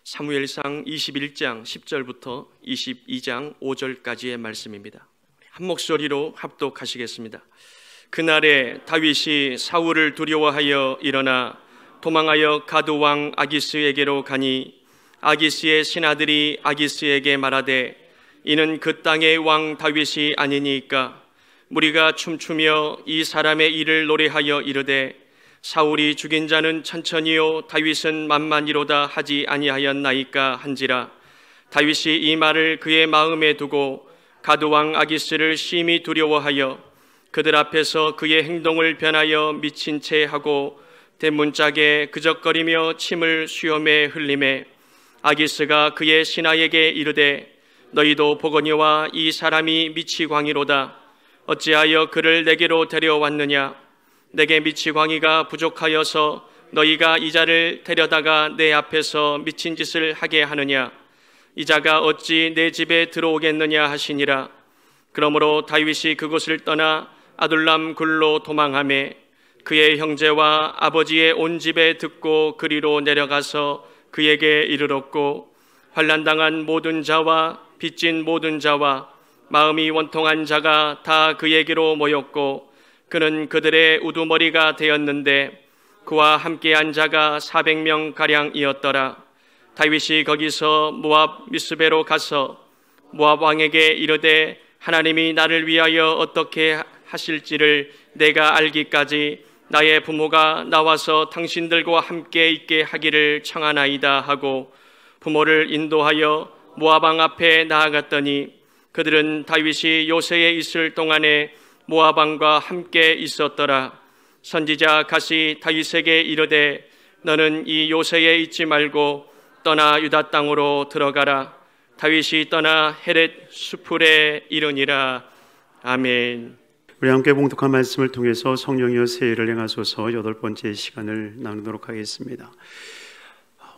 사무엘상 21장 10절부터 22장 5절까지의 말씀입니다. 한 목소리로 합독하시겠습니다. 그날에 다윗이 사울을 두려워하여 일어나 도망하여 가드 왕 아기스에게로 가니 아기스의 신하들이 아기스에게 말하되 이는 그 땅의 왕 다윗이 아니니까 무리가 춤추며 이 사람의 일을 노래하여 이르되 사울이 죽인 자는 천천히요 다윗은 만만히로다 하지 아니하였나이까 한지라. 다윗이 이 말을 그의 마음에 두고 가드 왕 아기스를 심히 두려워하여 그들 앞에서 그의 행동을 변하여 미친 채 하고 대문짝에 그적거리며 침을 수염에 흘리매 아기스가 그의 신하에게 이르되 너희도 보거니와 이 사람이 미치광이로다. 어찌하여 그를 내게로 데려왔느냐? 내게 미치광이가 부족하여서 너희가 이 자를 데려다가 내 앞에서 미친 짓을 하게 하느냐? 이 자가 어찌 내 집에 들어오겠느냐 하시니라. 그러므로 다윗이 그곳을 떠나 아둘람 굴로 도망하매 그의 형제와 아버지의 온 집에 듣고 그리로 내려가서 그에게 이르렀고 환난당한 모든 자와 빚진 모든 자와 마음이 원통한 자가 다 그에게로 모였고 그는 그들의 우두머리가 되었는데 그와 함께한 자가 400명가량이었더라. 다윗이 거기서 모압 미스베로 가서 모압 왕에게 이르되 하나님이 나를 위하여 어떻게 하실지를 내가 알기까지 나의 부모가 나와서 당신들과 함께 있게 하기를 청하나이다 하고 부모를 인도하여 모압 왕 앞에 나아갔더니 그들은 다윗이 요새에 있을 동안에 모압 왕과 함께 있었더라. 선지자 갓이 다윗에게 이르되 너는 이 요새에 있지 말고 떠나 유다 땅으로 들어가라. 다윗이 떠나 헤렛 수풀에 이르니라. 아멘. 우리 함께 봉독한 말씀을 통해서 성령이여 세일을 행하소서 8번째 시간을 나누도록 하겠습니다.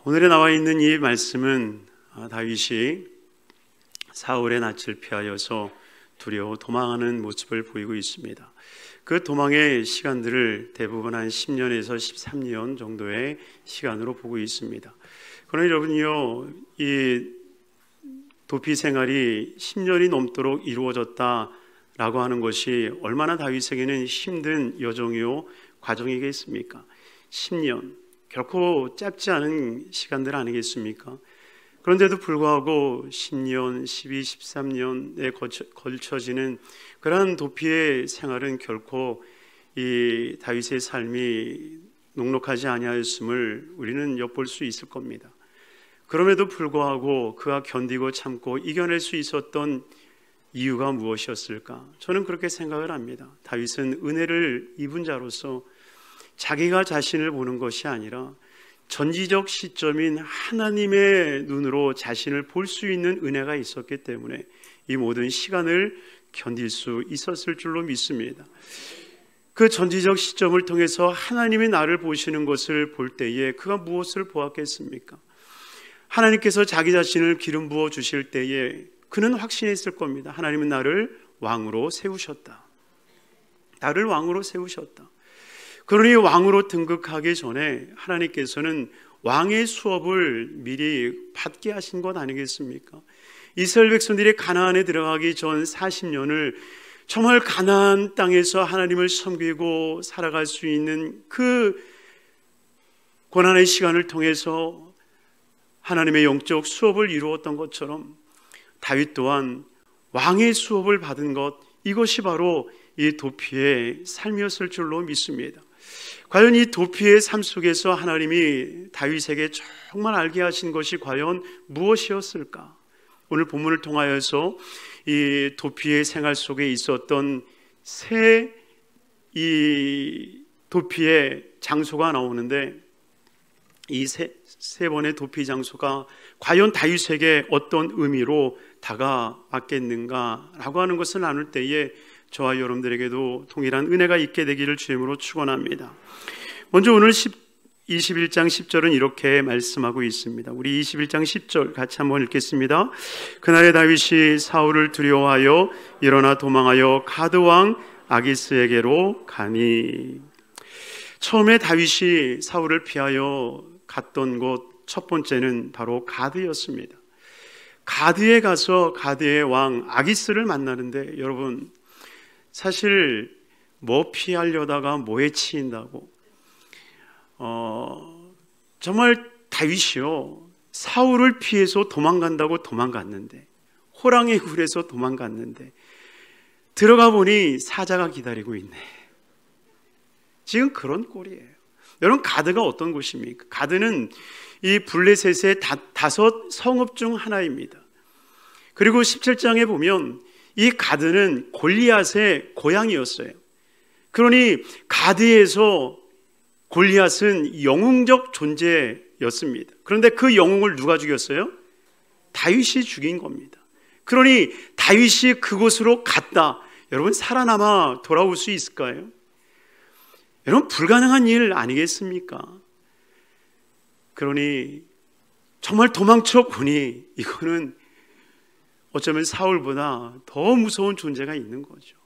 오늘에 나와 있는 이 말씀은 다윗이 사울의 낯을 피하여서 두려워 도망하는 모습을 보이고 있습니다. 그 도망의 시간들을 대부분 한 10년에서 13년 정도의 시간으로 보고 있습니다. 그러나 여러분요, 이 도피 생활이 10년이 넘도록 이루어졌다라고 하는 것이 얼마나 다윗에게는 힘든 여정이요 과정이겠습니까? 10년, 결코 짧지 않은 시간들 아니겠습니까? 그런데도 불구하고 10년, 12, 13년에 걸쳐지는 그러한 도피의 생활은 결코 이 다윗의 삶이 녹록하지 아니하였음을 우리는 엿볼 수 있을 겁니다. 그럼에도 불구하고 그가 견디고 참고 이겨낼 수 있었던 이유가 무엇이었을까? 저는 그렇게 생각을 합니다. 다윗은 은혜를 입은 자로서 자기가 자신을 보는 것이 아니라 전지적 시점인 하나님의 눈으로 자신을 볼 수 있는 은혜가 있었기 때문에 이 모든 시간을 견딜 수 있었을 줄로 믿습니다. 그 전지적 시점을 통해서 하나님이 나를 보시는 것을 볼 때에 그가 무엇을 보았겠습니까? 하나님께서 자기 자신을 기름 부어 주실 때에 그는 확신했을 겁니다. 하나님은 나를 왕으로 세우셨다. 나를 왕으로 세우셨다. 그러니 왕으로 등극하기 전에 하나님께서는 왕의 수업을 미리 받게 하신 것 아니겠습니까? 이스라엘 백성들이 가나안에 들어가기 전 40년을 정말 가나안 땅에서 하나님을 섬기고 살아갈 수 있는 그 고난의 시간을 통해서 하나님의 영적 수업을 이루었던 것처럼 다윗 또한 왕의 수업을 받은 것, 이것이 바로 이 도피의 삶이었을 줄로 믿습니다. 과연 이 도피의 삶 속에서 하나님이 다윗에게 정말 알게 하신 것이 과연 무엇이었을까? 오늘 본문을 통하여서 이 도피의 생활 속에 있었던 이 도피의 장소가 나오는데 이 세 번의 도피 장소가 과연 다윗에게 어떤 의미로 다가왔겠는가라고 하는 것을 나눌 때에 저와 여러분들에게도 동일한 은혜가 있게 되기를 주님으로 축원합니다. 먼저 오늘 21장 10절은 이렇게 말씀하고 있습니다. 우리 21장 10절 같이 한번 읽겠습니다. 그날에 다윗이 사울을 두려워하여 일어나 도망하여 가드 왕 아기스에게로 가니. 처음에 다윗이 사울을 피하여 갔던 곳, 첫 번째는 바로 가드였습니다. 가드에 가서 가드의 왕 아기스를 만나는데, 여러분 사실 뭐 피하려다가 뭐에 치인다고, 정말 다윗이요, 사울을 피해서 도망간다고 도망갔는데, 호랑이 굴에서 도망갔는데 들어가 보니 사자가 기다리고 있네. 지금 그런 꼴이에요. 여러분, 가드가 어떤 곳입니까? 가드는 이 블레셋의 다섯 성읍 중 하나입니다. 그리고 17장에 보면 이 가드는 골리앗의 고향이었어요. 그러니 가드에서 골리앗은 영웅적 존재였습니다. 그런데 그 영웅을 누가 죽였어요? 다윗이 죽인 겁니다. 그러니 다윗이 그곳으로 갔다. 여러분, 살아남아 돌아올 수 있을까요? 여러분, 불가능한 일 아니겠습니까? 그러니 정말 도망쳐 보니 이거는 어쩌면 사울보다 더 무서운 존재가 있는 거죠.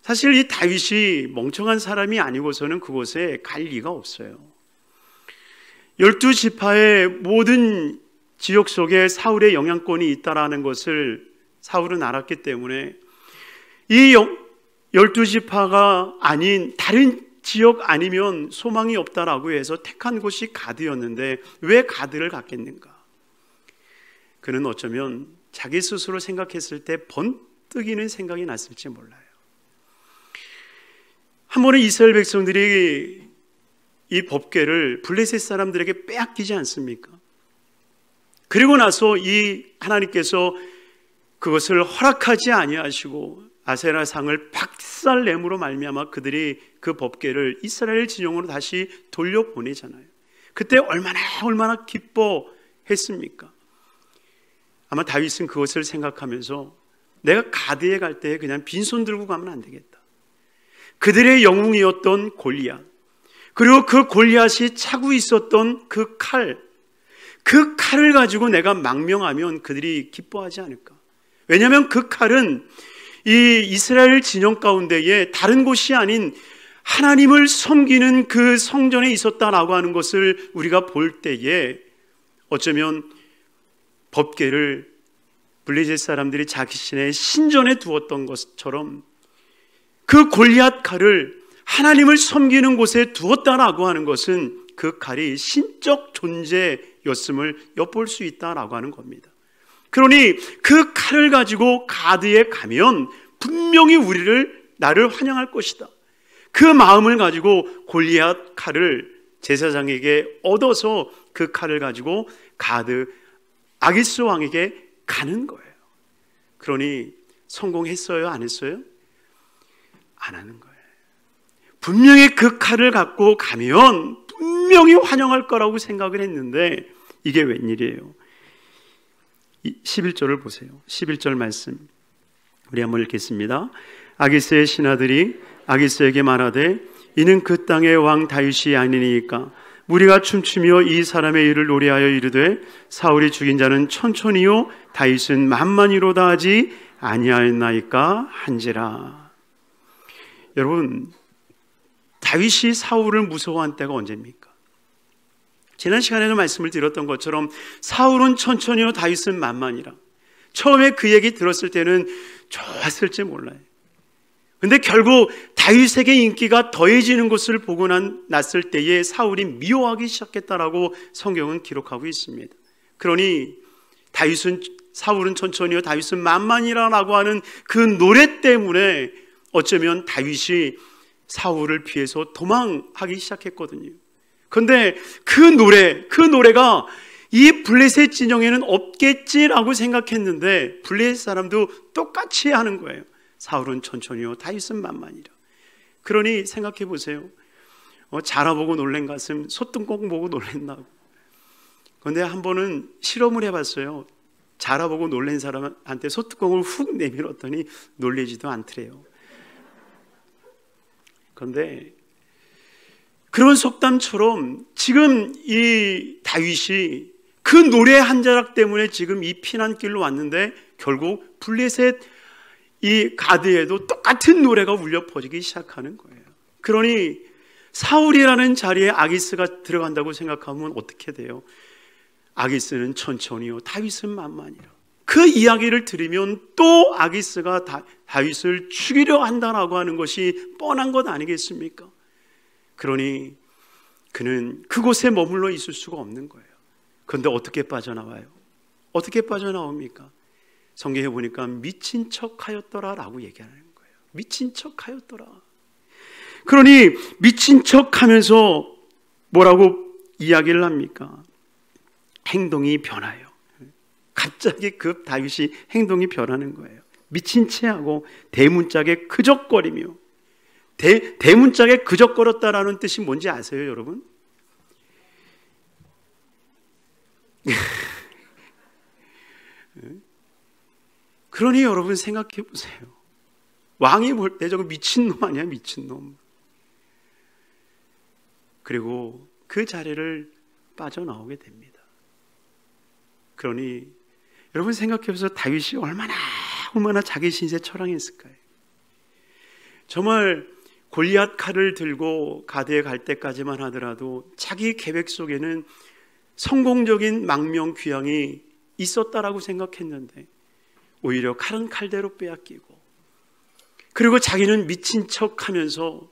사실 이 다윗이 멍청한 사람이 아니고서는 그곳에 갈 리가 없어요. 12지파의 모든 지역 속에 사울의 영향권이 있다라는 것을 사울은 알았기 때문에 이 12지파가 아닌 다른 지역 아니면 소망이 없다라고 해서 택한 곳이 가드였는데 왜 가드를 갔겠는가? 그는 어쩌면 자기 스스로 생각했을 때 번뜩이는 생각이 났을지 몰라요. 한 번은 이스라엘 백성들이 이 법궤를 블레셋 사람들에게 빼앗기지 않습니까? 그리고 나서 이 하나님께서 그것을 허락하지 아니하시고 아세라상을 박살냄으로 말미암아 그들이 그 법궤를 이스라엘 진영으로 다시 돌려보내잖아요. 그때 얼마나 기뻐했습니까? 아마 다윗은 그것을 생각하면서 내가 가드에 갈 때 그냥 빈손 들고 가면 안 되겠다. 그들의 영웅이었던 골리앗, 그리고 그 골리앗이 차고 있었던 그 칼을 가지고 내가 망명하면 그들이 기뻐하지 않을까? 왜냐하면 그 칼은 이 이스라엘 진영 가운데에 다른 곳이 아닌 하나님을 섬기는 그 성전에 있었다라고 하는 것을 우리가 볼 때에 어쩌면 법궤를 블레셋 사람들이 자신의 신전에 두었던 것처럼 그 골리앗 칼을 하나님을 섬기는 곳에 두었다라고 하는 것은 그 칼이 신적 존재였음을 엿볼 수 있다라고 하는 겁니다. 그러니 그 칼을 가지고 가드에 가면 분명히 나를 환영할 것이다. 그 마음을 가지고 골리앗 칼을 제사장에게 얻어서 그 칼을 가지고 가드 아기스 왕에게 가는 거예요. 그러니 성공했어요? 안 했어요? 안 하는 거예요. 분명히 그 칼을 갖고 가면 분명히 환영할 거라고 생각을 했는데 이게 웬일이에요? 11절을 보세요. 11절 말씀 우리 한번 읽겠습니다. 아기스의 신하들이 아기스에게 말하되 이는 그 땅의 왕 다윗이 아니니까 무리가 춤추며 이 사람의 일을 노래하여 이르되 사울이 죽인 자는 천천히요 다윗은 만만히로다 하지 아니하였나이까 한지라. 여러분, 다윗이 사울을 무서워한 때가 언제입니까? 지난 시간에도 말씀을 드렸던 것처럼 사울은 천천히요 다윗은 만만이라. 처음에 그 얘기 들었을 때는 좋았을지 몰라요. 근데 결국 다윗에게 인기가 더해지는 것을 보고 났을 때에 사울이 미워하기 시작했다라고 성경은 기록하고 있습니다. 그러니 사울은 천천히요 다윗은 만만이라고 하는 그 노래 때문에 어쩌면 다윗이 사울을 피해서 도망하기 시작했거든요. 그런데 그 노래가 이 블레셋 진영에는 없겠지라고 생각했는데 블레셋 사람도 똑같이 하는 거예요. 사울은 천천히요 다윗은 만만이라. 그러니 생각해 보세요. 자라보고 놀란 가슴 소뚜껑 보고 놀랬나고. 그런데 한 번은 실험을 해봤어요. 자라보고 놀란 사람한테 소뚜껑을 훅 내밀었더니 놀래지도 않더래요. 그런데 그런 속담처럼 지금 이 다윗이 그 노래 한 자락 때문에 지금 이 피난길로 왔는데 결국 블레셋 이 가드에도 똑같은 노래가 울려 퍼지기 시작하는 거예요. 그러니 사울이라는 자리에 아기스가 들어간다고 생각하면 어떻게 돼요? 아기스는 천천히요, 다윗은 만만히요. 그 이야기를 들으면 또 아기스가 다윗을 죽이려 한다라고 하는 것이 뻔한 것 아니겠습니까? 그러니 그는 그곳에 머물러 있을 수가 없는 거예요. 그런데 어떻게 빠져나와요? 어떻게 빠져나옵니까? 성경에 보니까 미친 척 하였더라 라고 얘기하는 거예요. 미친 척 하였더라. 그러니 미친 척 하면서 뭐라고 이야기를 합니까? 행동이 변해요. 갑자기 다윗이 행동이 변하는 거예요. 미친 채 하고 대문짝에 그적거리며, 대문짝에 그적거렸다라는 뜻이 뭔지 아세요, 여러분? 그러니 여러분 생각해 보세요. 왕이 볼 때 저거 미친놈 아니야, 미친놈. 그리고 그 자리를 빠져나오게 됩니다. 그러니 여러분 생각해 보세요. 다윗이 얼마나 자기 신세 처량했을까요? 정말 골리앗 칼을 들고 가드에 갈 때까지만 하더라도 자기 계획 속에는 성공적인 망명 귀향이 있었다라고 생각했는데 오히려 칼은 칼대로 빼앗기고, 그리고 자기는 미친 척하면서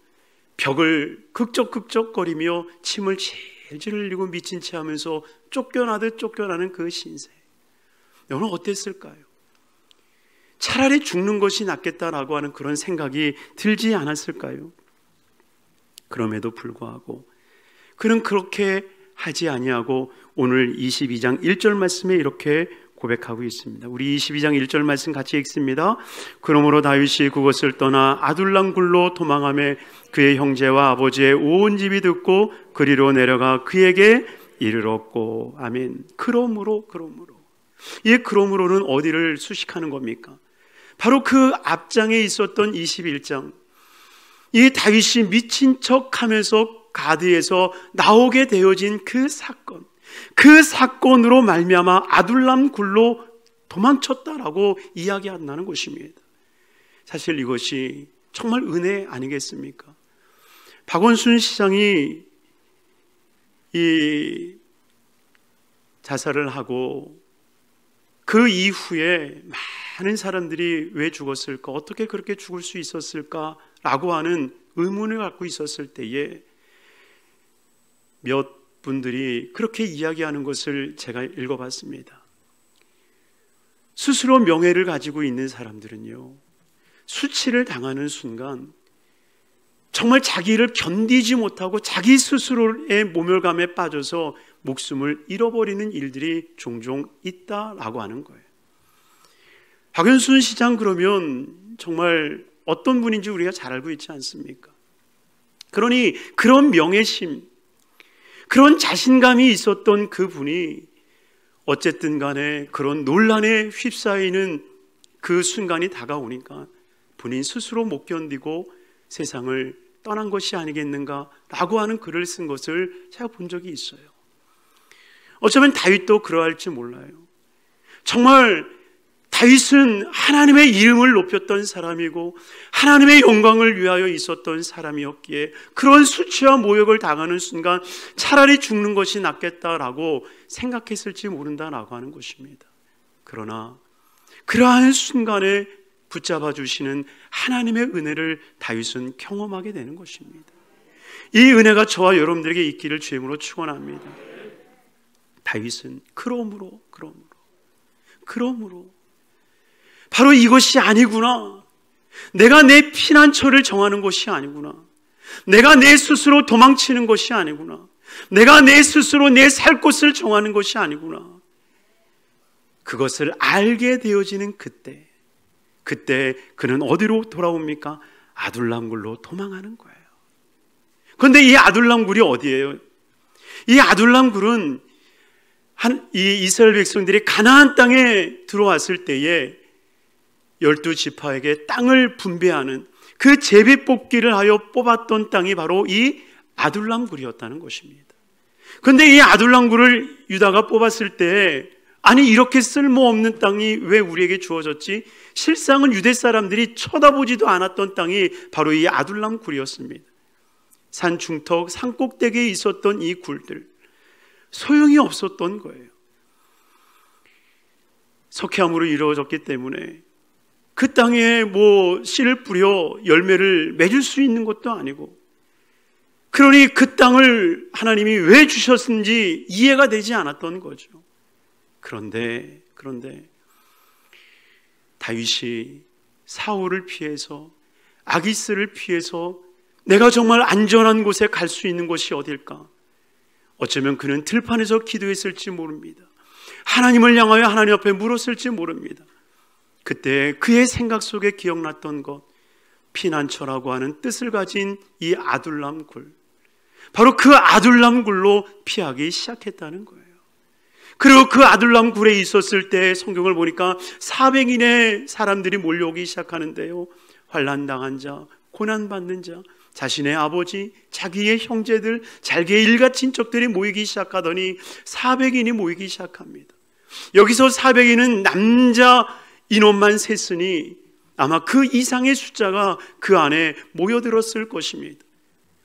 벽을 극적극적거리며 침을 질질 흘리고 미친 채 하면서 쫓겨나듯 쫓겨나는 그 신세. 여러분 어땠을까요? 차라리 죽는 것이 낫겠다라고 하는 그런 생각이 들지 않았을까요? 그럼에도 불구하고 그는 그렇게 하지 아니하고 오늘 22장 1절 말씀에 이렇게 고백하고 있습니다. 우리 22장 1절 말씀 같이 읽습니다. 그러므로 다윗이 그것을 떠나 아둘람 굴로 도망하며 그의 형제와 아버지의 온 집이 듣고 그리로 내려가 그에게 이르렀고. 아멘. 그러므로 이 그러므로는 어디를 수식하는 겁니까? 바로 그 앞장에 있었던 21장, 이 다윗이 미친 척하면서 가드에서 나오게 되어진 그 사건, 그 사건으로 말미암아 아둘람 굴로 도망쳤다라고 이야기한다는 것입니다. 사실 이것이 정말 은혜 아니겠습니까? 박원순 시장이 이 자살을 하고 그 이후에 많은 사람들이 왜 죽었을까, 어떻게 그렇게 죽을 수 있었을까라고 하는 의문을 갖고 있었을 때에 몇 분들이 그렇게 이야기하는 것을 제가 읽어봤습니다. 스스로 명예를 가지고 있는 사람들은요, 수치를 당하는 순간 정말 자기를 견디지 못하고 자기 스스로의 모멸감에 빠져서 목숨을 잃어버리는 일들이 종종 있다라고 하는 거예요. 박원순 시장 그러면 정말 어떤 분인지 우리가 잘 알고 있지 않습니까? 그러니 그런 명예심, 그런 자신감이 있었던 그분이 어쨌든 간에 그런 논란에 휩싸이는 그 순간이 다가오니까 본인 스스로 못 견디고 세상을 떠난 것이 아니겠는가라고 하는 글을 쓴 것을 제가 본 적이 있어요. 어쩌면 다윗도 그러할지 몰라요. 정말 다윗은 하나님의 이름을 높였던 사람이고 하나님의 영광을 위하여 있었던 사람이었기에 그런 수치와 모욕을 당하는 순간 차라리 죽는 것이 낫겠다라고 생각했을지 모른다라고 하는 것입니다. 그러나 그러한 순간에 붙잡아 주시는 하나님의 은혜를 다윗은 경험하게 되는 것입니다. 이 은혜가 저와 여러분들에게 있기를 주임으로 축원합니다. 다윗은 그러므로 바로 이것이 아니구나, 내가 내 피난처를 정하는 것이 아니구나, 내가 내 스스로 도망치는 것이 아니구나, 내가 내 스스로 내 살 곳을 정하는 것이 아니구나, 그것을 알게 되어지는 그때 그는 어디로 돌아옵니까? 아둘람굴로 도망하는 거예요. 그런데 이 아둘람굴이 어디예요? 이 아둘람굴은 이 이스라엘 백성들이 가나안 땅에 들어왔을 때에 12지파에게 땅을 분배하는 그 제비뽑기를 하여 뽑았던 땅이 바로 이 아둘람굴이었다는 것입니다. 그런데 이 아둘람굴을 유다가 뽑았을 때 아니 이렇게 쓸모없는 땅이 왜 우리에게 주어졌지? 실상은 유대 사람들이 쳐다보지도 않았던 땅이 바로 이 아둘람굴이었습니다. 산 중턱, 산 꼭대기에 있었던 이 굴들, 소용이 없었던 거예요. 석회암으로 이루어졌기 때문에 그 땅에 씨를 뿌려 열매를 맺을 수 있는 것도 아니고, 그러니 그 땅을 하나님이 왜 주셨는지 이해가 되지 않았던 거죠. 그런데 다윗이 사울을 피해서, 아기스를 피해서 내가 정말 안전한 곳에 갈 수 있는 곳이 어딜까? 어쩌면 그는 들판에서 기도했을지 모릅니다. 하나님을 향하여 하나님 앞에 물었을지 모릅니다. 그때 그의 생각 속에 기억났던 것, 피난처라고 하는 뜻을 가진 이 아둘람 굴, 바로 그 아둘람 굴로 피하기 시작했다는 거예요. 그리고 그 아둘람 굴에 있었을 때 성경을 보니까 400인의 사람들이 몰려오기 시작하는데요, 환난당한 자, 고난받는 자, 자신의 아버지, 자기의 형제들, 자기의 일가 친척들이 모이기 시작하더니 400인이 모이기 시작합니다. 여기서 400인은 남자 인원만 셌으니 아마 그 이상의 숫자가 그 안에 모여들었을 것입니다.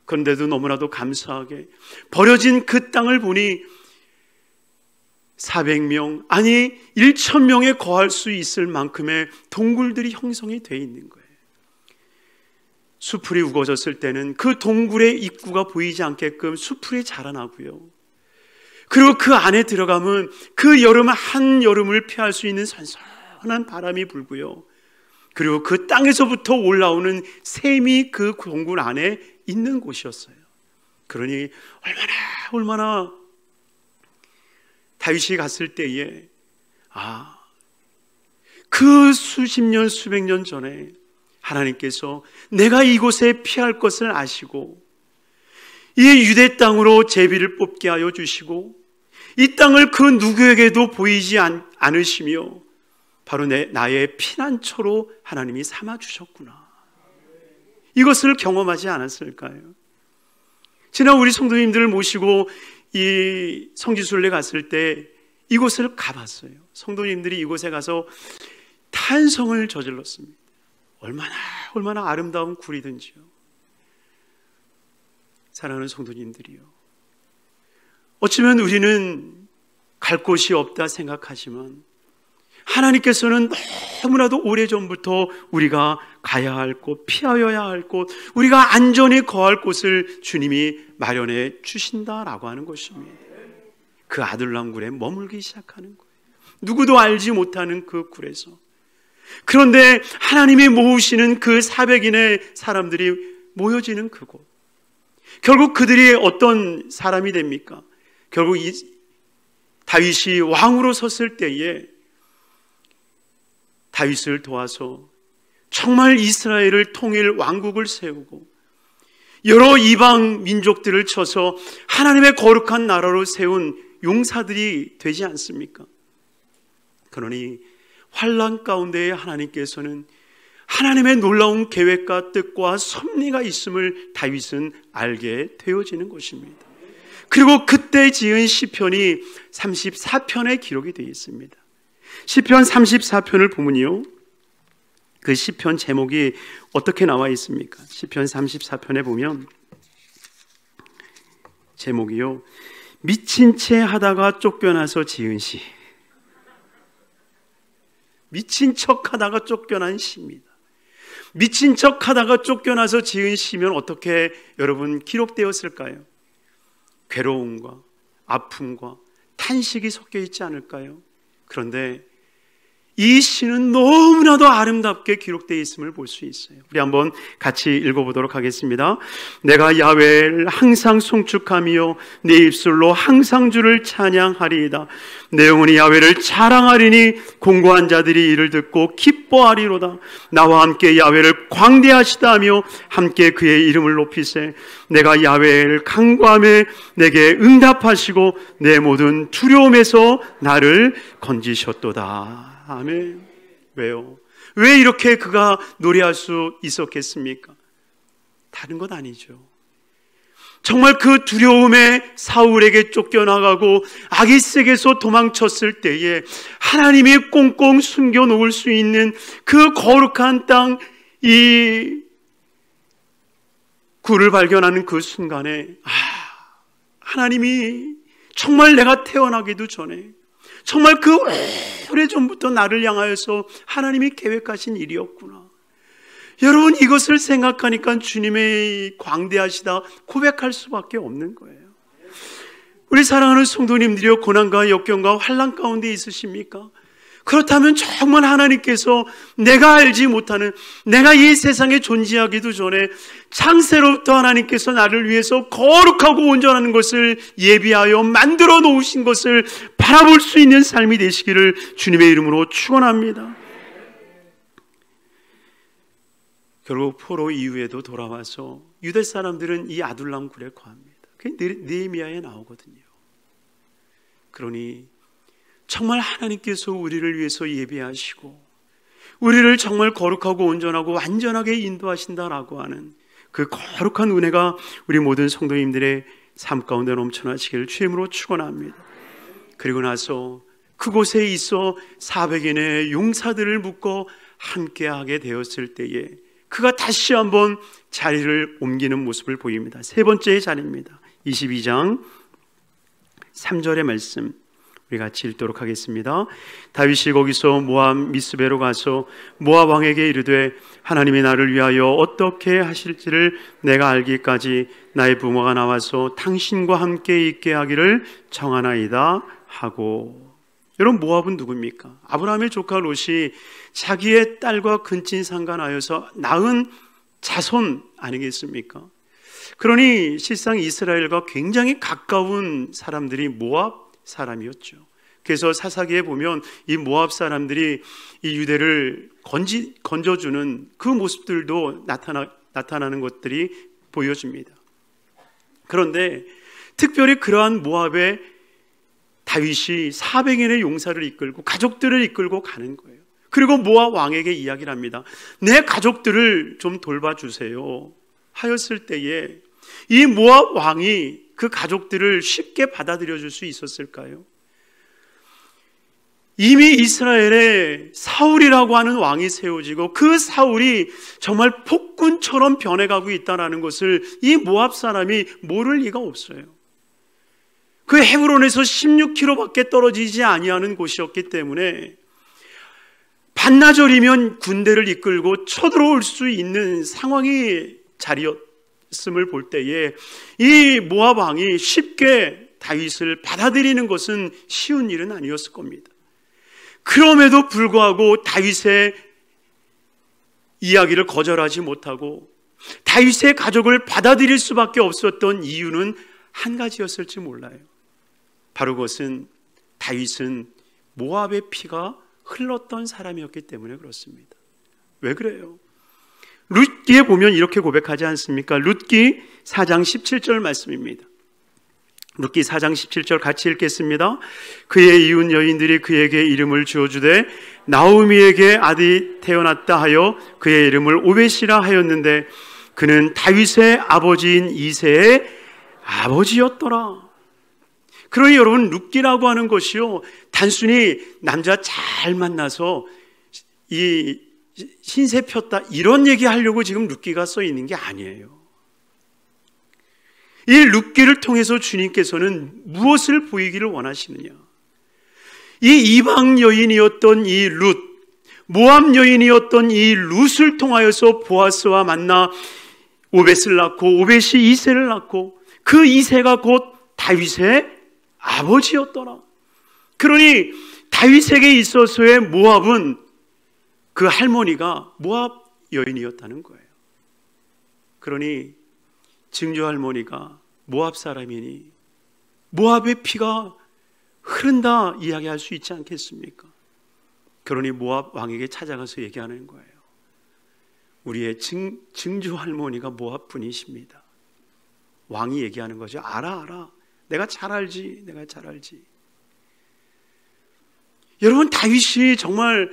그런데도 너무나도 감사하게 버려진 그 땅을 보니 400명, 아니 1000명에 거할 수 있을 만큼의 동굴들이 형성이 되어 있는 거예요. 수풀이 우거졌을 때는 그 동굴의 입구가 보이지 않게끔 수풀이 자라나고요, 그리고 그 안에 들어가면 그 여름 한여름을 피할 수 있는 선선한 바람이 불고요, 그리고 그 땅에서부터 올라오는 샘이 그 동굴 안에 있는 곳이었어요. 그러니 얼마나 다윗이 갔을 때에 그 수십 년 수백 년 전에 하나님께서 내가 이곳에 피할 것을 아시고 이 유대 땅으로 제비를 뽑게 하여 주시고 이 땅을 그 누구에게도 보이지 않으시며 바로 나의 피난처로 하나님이 삼아주셨구나, 이것을 경험하지 않았을까요? 지난 우리 성도님들을 모시고 이 성지순례 갔을 때 이곳을 가봤어요. 성도님들이 이곳에 가서 탄성을 저질렀습니다. 얼마나 아름다운 굴이든지요. 사랑하는 성도님들이요, 어쩌면 우리는 갈 곳이 없다 생각하지만 하나님께서는 너무나도 오래전부터 우리가 가야 할 곳, 피하여야 할 곳, 우리가 안전히 거할 곳을 주님이 마련해 주신다라고 하는 것입니다. 그 아둘람 굴에 머물기 시작하는 거예요. 누구도 알지 못하는 그 굴에서. 그런데 하나님이 모으시는 그 400인의 사람들이 모여지는 그곳, 결국 그들이 어떤 사람이 됩니까? 결국 다윗이 왕으로 섰을 때에 다윗을 도와서 정말 이스라엘을 통일 왕국을 세우고 여러 이방 민족들을 쳐서 하나님의 거룩한 나라로 세운 용사들이 되지 않습니까? 그러니 환난 가운데에 하나님께서는 하나님의 놀라운 계획과 뜻과 섭리가 있음을 다윗은 알게 되어지는 것입니다. 그리고 그때 지은 시편이 34편에 기록이 되어 있습니다. 시편 34편을 보면요, 그 시편 제목이 어떻게 나와 있습니까? 시편 34편에 보면 제목이요, 미친 채 하다가 쫓겨나서 지은 시. 미친 척 하다가 쫓겨난 시입니다. 미친 척 하다가 쫓겨나서 지은 시면 어떻게 여러분 기록되었을까요? 괴로움과 아픔과 탄식이 섞여 있지 않을까요? 그런데 이 시는 너무나도 아름답게 기록되어 있음을 볼 수 있어요. 우리 한번 같이 읽어보도록 하겠습니다. 내가 야훼를 항상 송축하며 내 입술로 항상 주를 찬양하리이다. 내 영혼이 야훼를 자랑하리니 공고한 자들이 이를 듣고 기뻐하리로다. 나와 함께 야훼를 광대하시다며 함께 그의 이름을 높이세. 내가 야훼를 간구하며 내게 응답하시고 내 모든 두려움에서 나를 건지셨도다. 아멘. 왜요? 왜 이렇게 그가 노래할 수 있었겠습니까? 다른 것 아니죠. 정말 그 두려움에 사울에게 쫓겨나가고 아기스에게서 도망쳤을 때에 하나님이 꽁꽁 숨겨놓을 수 있는 그 거룩한 땅, 이 굴을 발견하는 그 순간에 하나님이 정말 내가 태어나기도 전에 정말 그 오래전부터 나를 향하여서 하나님이 계획하신 일이었구나. 여러분, 이것을 생각하니까 주님의 광대하시다 고백할 수밖에 없는 거예요. 우리 사랑하는 성도님들이여, 고난과 역경과 환난 가운데 있으십니까? 그렇다면 정말 하나님께서 내가 알지 못하는, 내가 이 세상에 존재하기도 전에 창세로부터 하나님께서 나를 위해서 거룩하고 온전한 것을 예비하여 만들어 놓으신 것을 바라볼 수 있는 삶이 되시기를 주님의 이름으로 축원합니다. 결국 포로 이후에도 돌아와서 유대 사람들은 이 아둘람 굴에 거합니다. 그게 느헤미야에 나오거든요. 그러니 정말 하나님께서 우리를 위해서 예배하시고 우리를 정말 거룩하고 온전하고 완전하게 인도하신다라고 하는 그 거룩한 은혜가 우리 모든 성도님들의 삶 가운데 넘쳐나시기를 주의 이름으로 축원합니다. 그리고 나서 그곳에 있어 400인의 용사들을 묶어 함께하게 되었을 때에 그가 다시 한번 자리를 옮기는 모습을 보입니다. 세 번째의 자리입니다. 22장 3절의 말씀 우리 같이 읽도록 하겠습니다. 다윗이 거기서 모압 미스베로 가서 모압 왕에게 이르되 하나님이 나를 위하여 어떻게 하실지를 내가 알기까지 나의 부모가 나와서 당신과 함께 있게 하기를 정하나이다 하고. 여러분, 모압은 누굽니까? 아브라함의 조카 롯이 자기의 딸과 근친 상간하여서 낳은 자손 아니겠습니까? 그러니 실상 이스라엘과 굉장히 가까운 사람들이 모압 사람이었죠. 그래서 사사기에 보면 이 모압 사람들이 이 유대를 건져주는 그 모습들도 나타나는 것들이 보여집니다. 그런데 특별히 그러한 모압의 다윗이 400인의 용사를 이끌고 가족들을 이끌고 가는 거예요. 그리고 모압 왕에게 이야기를 합니다. 내 가족들을 좀 돌봐주세요 하였을 때에 이 모압 왕이 그 가족들을 쉽게 받아들여 줄 수 있었을까요? 이미 이스라엘에 사울이라고 하는 왕이 세워지고 그 사울이 정말 폭군처럼 변해가고 있다는 것을 이 모압 사람이 모를 리가 없어요. 그 헤브론에서 16km밖에 떨어지지 아니하는 곳이었기 때문에 반나절이면 군대를 이끌고 쳐들어올 수 있는 상황이 자리였음을 볼 때에 이 모압 왕이 쉽게 다윗을 받아들이는 것은 쉬운 일은 아니었을 겁니다. 그럼에도 불구하고 다윗의 이야기를 거절하지 못하고 다윗의 가족을 받아들일 수밖에 없었던 이유는 한 가지였을지 몰라요. 바로 그것은 다윗은 모압의 피가 흘렀던 사람이었기 때문에 그렇습니다. 왜 그래요? 룻기에 보면 이렇게 고백하지 않습니까? 룻기 4장 17절 말씀입니다. 룻기 4장 17절 같이 읽겠습니다. 그의 이웃 여인들이 그에게 이름을 지어주되 나오미에게 아들이 태어났다 하여 그의 이름을 오벳이라 하였는데 그는 다윗의 아버지인 이새의 아버지였더라. 그러니 여러분, 룻기라고 하는 것이요, 단순히 남자 잘 만나서 이 신세 폈다 이런 얘기하려고 지금 룻기가 써 있는 게 아니에요. 이 룻기를 통해서 주님께서는 무엇을 보이기를 원하시느냐? 이 이방 여인이었던 이 룻, 모압 여인이었던 이 룻을 통하여서 보아스와 만나 오벳을 낳고 오벳이 이새를 낳고 그 이새가 곧 다윗의 아버지였더라. 그러니 다윗에게 있어서의 모압은 그 할머니가 모압 여인이었다는 거예요. 그러니 증조 할머니가 모압 사람이니 모압의 피가 흐른다 이야기할 수 있지 않겠습니까? 그러니 모압 왕에게 찾아가서 얘기하는 거예요. 우리의 증조 할머니가 모압 분이십니다. 왕이 얘기하는 거죠. 알아. 내가 잘 알지. 여러분, 다윗이 정말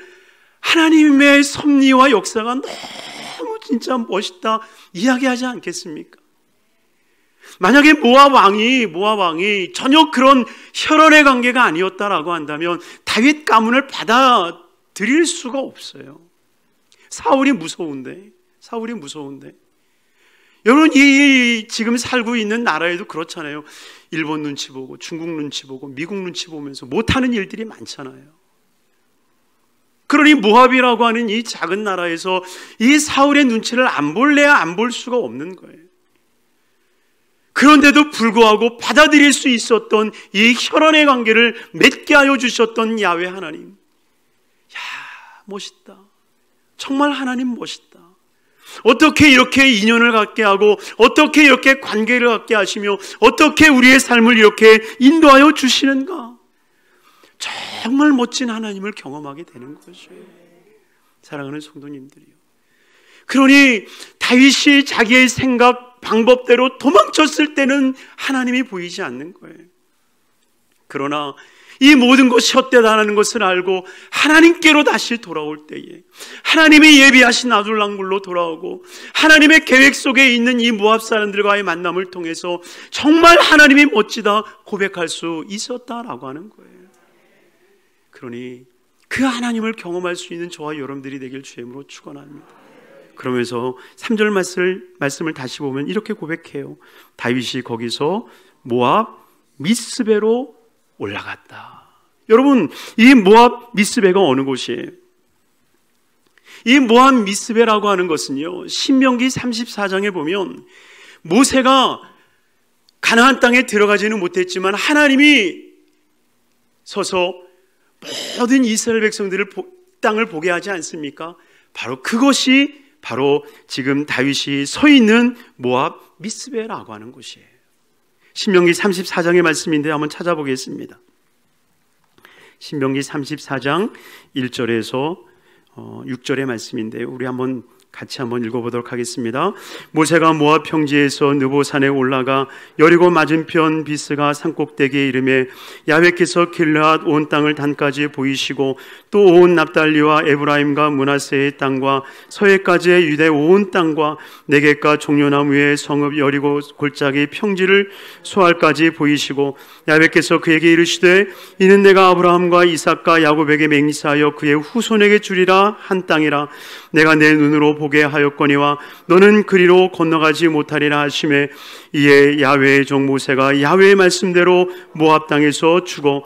하나님의 섭리와 역사가 너무 진짜 멋있다 이야기하지 않겠습니까? 만약에 모압 왕이 전혀 그런 혈연의 관계가 아니었다라고 한다면 다윗 가문을 받아들일 수가 없어요. 사울이 무서운데 여러분, 이 지금 살고 있는 나라에도 그렇잖아요. 일본 눈치 보고 중국 눈치 보고 미국 눈치 보면서 못하는 일들이 많잖아요. 그러니 모압이라고 하는 이 작은 나라에서 이 사울의 눈치를 안 볼래야 안 볼 수가 없는 거예요. 그런데도 불구하고 받아들일 수 있었던 이 혈연의 관계를 맺게 하여 주셨던 야훼 하나님, 야, 멋있다. 정말 하나님 멋있다. 어떻게 이렇게 인연을 갖게 하고 어떻게 이렇게 관계를 갖게 하시며 어떻게 우리의 삶을 이렇게 인도하여 주시는가. 정말 멋진 하나님을 경험하게 되는 거죠. 사랑하는 성도님들이요, 그러니 다윗이 자기의 생각 방법대로 도망쳤을 때는 하나님이 보이지 않는 거예요. 그러나 이 모든 것이 헛되다는 것을 알고 하나님께로 다시 돌아올 때에 하나님이 예비하신 아둘람굴로 돌아오고 하나님의 계획 속에 있는 이 모압 사람들과의 만남을 통해서 정말 하나님이 멋지다 고백할 수 있었다라고 하는 거예요. 그러니 그 하나님을 경험할 수 있는 저와 여러분들이 되길 주임으로 축원합니다. 그러면서 3절 말씀을 다시 보면 이렇게 고백해요. 다윗이 거기서 모압 미스베로 올라갔다. 여러분, 이 모압 미스베가 어느 곳이에요? 이 모압 미스베라고 하는 것은요, 신명기 34장에 보면 모세가 가나안 땅에 들어가지는 못했지만 하나님이 서서 모든 이스라엘 백성들을 땅을 보게 하지 않습니까? 바로 그것이 바로 지금 다윗이 서 있는 모압 미스베라고 하는 곳이에요. 신명기 34장의 말씀인데 한번 찾아보겠습니다. 신명기 34장 1절에서 6절의 말씀인데요, 우리 같이 한번 읽어보도록 하겠습니다. 모세가 모압 평지에서 느보산에 올라가 여리고 맞은편 비스가 산꼭대기에 이르매 야훼께서 길르앗 온 땅을 단까지 보이시고 또 온 납달리와 에브라임과 므낫세의 땅과 서해까지의 유대 온 땅과 네겝과 종려나무의 성읍 여리고 골짜기 평지를 소알까지 보이시고 야훼께서 그에게 이르시되 이는 내가 아브라함과 이삭과 야곱에게 맹세하여 그의 후손에게 주리라 한 땅이라. 내가 내 눈으로 보게 하였거니와 너는 그리로 건너가지 못하리라 하시매 이에 야훼의 종 모세가 야훼의 말씀대로 모압 땅에서 죽어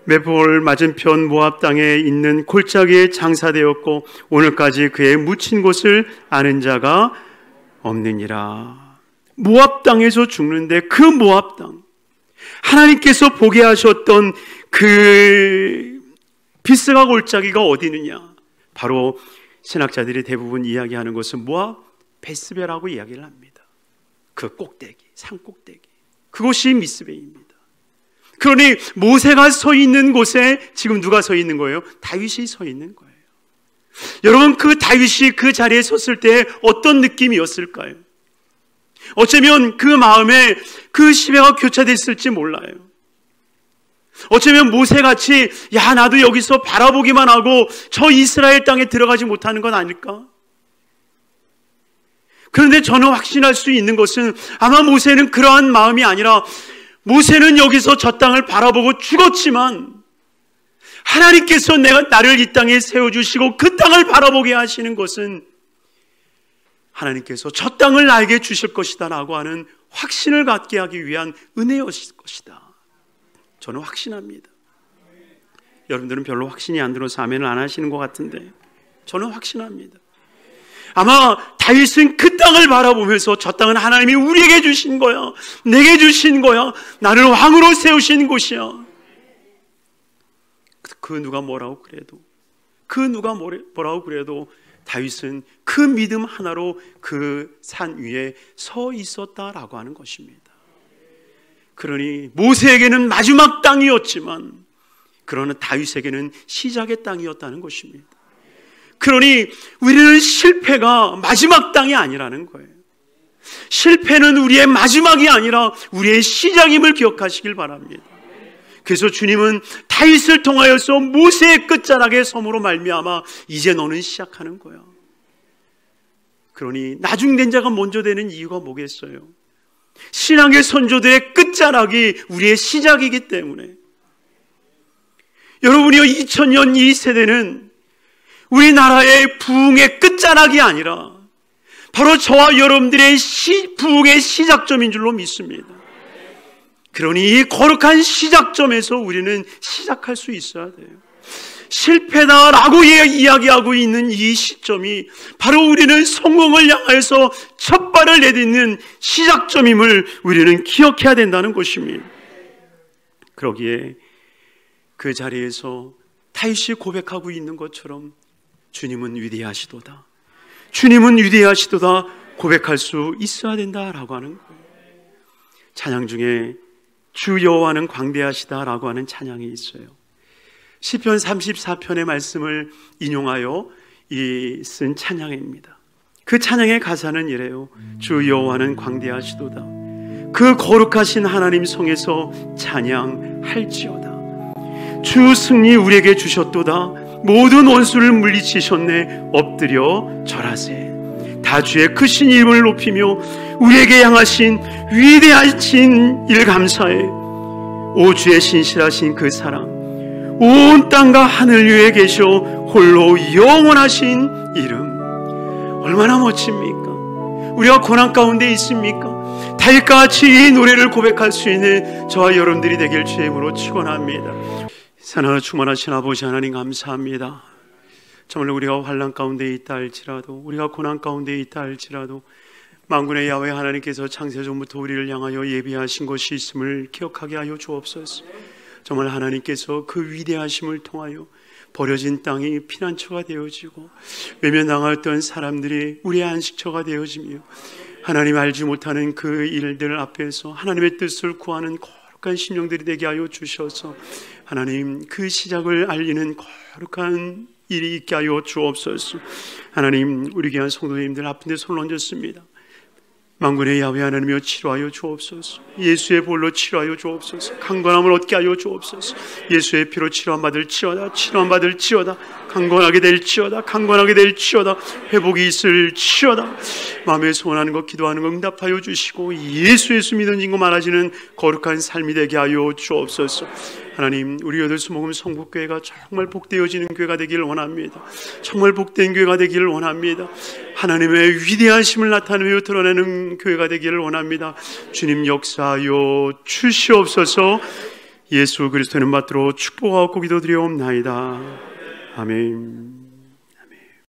메볼 맞은편 모압 땅에 있는 골짜기에 장사되었고 오늘까지 그의 묻힌 곳을 아는 자가 없느니라. 모압 땅에서 죽는데 그 모압 땅, 하나님께서 보게 하셨던 그 비스가 골짜기가 어디 있느냐? 바로 신학자들이 대부분 이야기하는 것은 모압 베스베라고 이야기를 합니다. 그 꼭대기, 산 꼭대기, 그곳이 미스베입니다. 그러니 모세가 서 있는 곳에 지금 누가 서 있는 거예요? 다윗이 서 있는 거예요. 여러분, 그 다윗이 그 자리에 섰을 때 어떤 느낌이었을까요? 어쩌면 그 마음에 그 시대가 교차됐을지 몰라요. 어쩌면 모세같이 야, 나도 여기서 바라보기만 하고 저 이스라엘 땅에 들어가지 못하는 건 아닐까? 그런데 저는 확신할 수 있는 것은 아마 모세는 그러한 마음이 아니라 모세는 여기서 저 땅을 바라보고 죽었지만 하나님께서 나를 이 땅에 세워주시고 그 땅을 바라보게 하시는 것은 하나님께서 저 땅을 나에게 주실 것이다 라고 하는 확신을 갖게 하기 위한 은혜였을 것이다. 저는 확신합니다. 여러분들은 별로 확신이 안 들어서 아멘을 안 하시는 것 같은데 저는 확신합니다. 아마 다윗은 그 땅을 바라보면서 저 땅은 하나님이 우리에게 주신 거야, 내게 주신 거야, 나를 왕으로 세우신 곳이야. 그 누가 뭐라고 그래도 다윗은 그 믿음 하나로 그 산 위에 서 있었다라고 하는 것입니다. 그러니 모세에게는 마지막 땅이었지만 그러나 다윗에게는 시작의 땅이었다는 것입니다. 그러니 우리는 실패가 마지막 땅이 아니라는 거예요. 실패는 우리의 마지막이 아니라 우리의 시작임을 기억하시길 바랍니다. 그래서 주님은 다윗을 통하여서 모세의 끝자락의 섬으로 말미암아 이제 너는 시작하는 거야. 그러니 나중된 자가 먼저 되는 이유가 뭐겠어요? 신앙의 선조들의 끝자락이 우리의 시작이기 때문에. 여러분이요, 2000년 이 세대는 우리나라의 부흥의 끝자락이 아니라 바로 저와 여러분들의 부흥의 시작점인 줄로 믿습니다. 그러니 이 거룩한 시작점에서 우리는 시작할 수 있어야 돼요. 실패다라고 이야기하고 있는 이 시점이 바로 우리는 성공을 향해서 첫 발을 내딛는 시작점임을 우리는 기억해야 된다는 것입니다. 그러기에 그 자리에서 다윗이 고백하고 있는 것처럼 주님은 위대하시도다, 주님은 위대하시도다 고백할 수 있어야 된다라고 하는 거예요. 찬양 중에 주 여호와는 광대하시다라고 하는 찬양이 있어요. 시편 34편의 말씀을 인용하여 쓴 찬양입니다. 그 찬양의 가사는 이래요. 주 여호와는 광대하시도다, 그 거룩하신 하나님 성에서 찬양할지어다. 주 승리 우리에게 주셨도다, 모든 원수를 물리치셨네. 엎드려 절하세. 다 주의 크신 이름을 높이며 우리에게 향하신 위대하신 일 감사해. 오 주의 신실하신 그 사랑, 온 땅과 하늘 위에 계셔 홀로 영원하신 이름. 얼마나 멋집니까? 우리가 고난 가운데 있습니까? 다윗과 같이 이 노래를 고백할 수 있는 저와 여러분들이 되길 주의 이름으로 축원합니다. 사랑하는 충만하신 아버지 하나님 감사합니다. 정말 우리가 환난 가운데 있다 할지라도, 우리가 고난 가운데 있다 할지라도 만군의 야훼 하나님께서 창세전부터 우리를 향하여 예비하신 것이 있음을 기억하게 하여 주옵소서. 정말 하나님께서 그 위대하심을 통하여 버려진 땅이 피난처가 되어지고 외면당했던 사람들이 우리의 안식처가 되어지며 하나님 알지 못하는 그 일들 앞에서 하나님의 뜻을 구하는 거룩한 심령들이 되게 하여 주셔서 하나님 그 시작을 알리는 거룩한 일이 있게 하여 주옵소서. 하나님 우리 귀한 성도님들 아픈데 손을 얹었습니다. 만군의 야훼 하나님이여 치료하여 주옵소서. 예수의 볼로 치료하여 주옵소서. 강건함을 얻게 하여 주옵소서. 예수의 피로 치료함 받을지어다, 치료함 받을지어다, 강건하게 될지어다, 강건하게 될지어다, 회복이 있을지어다. 마음에 소원하는 것, 기도하는 것 응답하여 주시고 예수 믿는 것 많아지는 거룩한 삶이 되게 하여 주옵소서. 하나님 우리 여덟수목음 성북교회가 정말 복되어지는 교회가 되기를 원합니다. 정말 복된 교회가 되기를 원합니다. 하나님의 위대하심을 나타내며 드러내는 교회가 되기를 원합니다. 주님 역사하여 주시옵소서. 예수 그리스도는 받들어 축복하고 기도드리옵나이다. 아멘.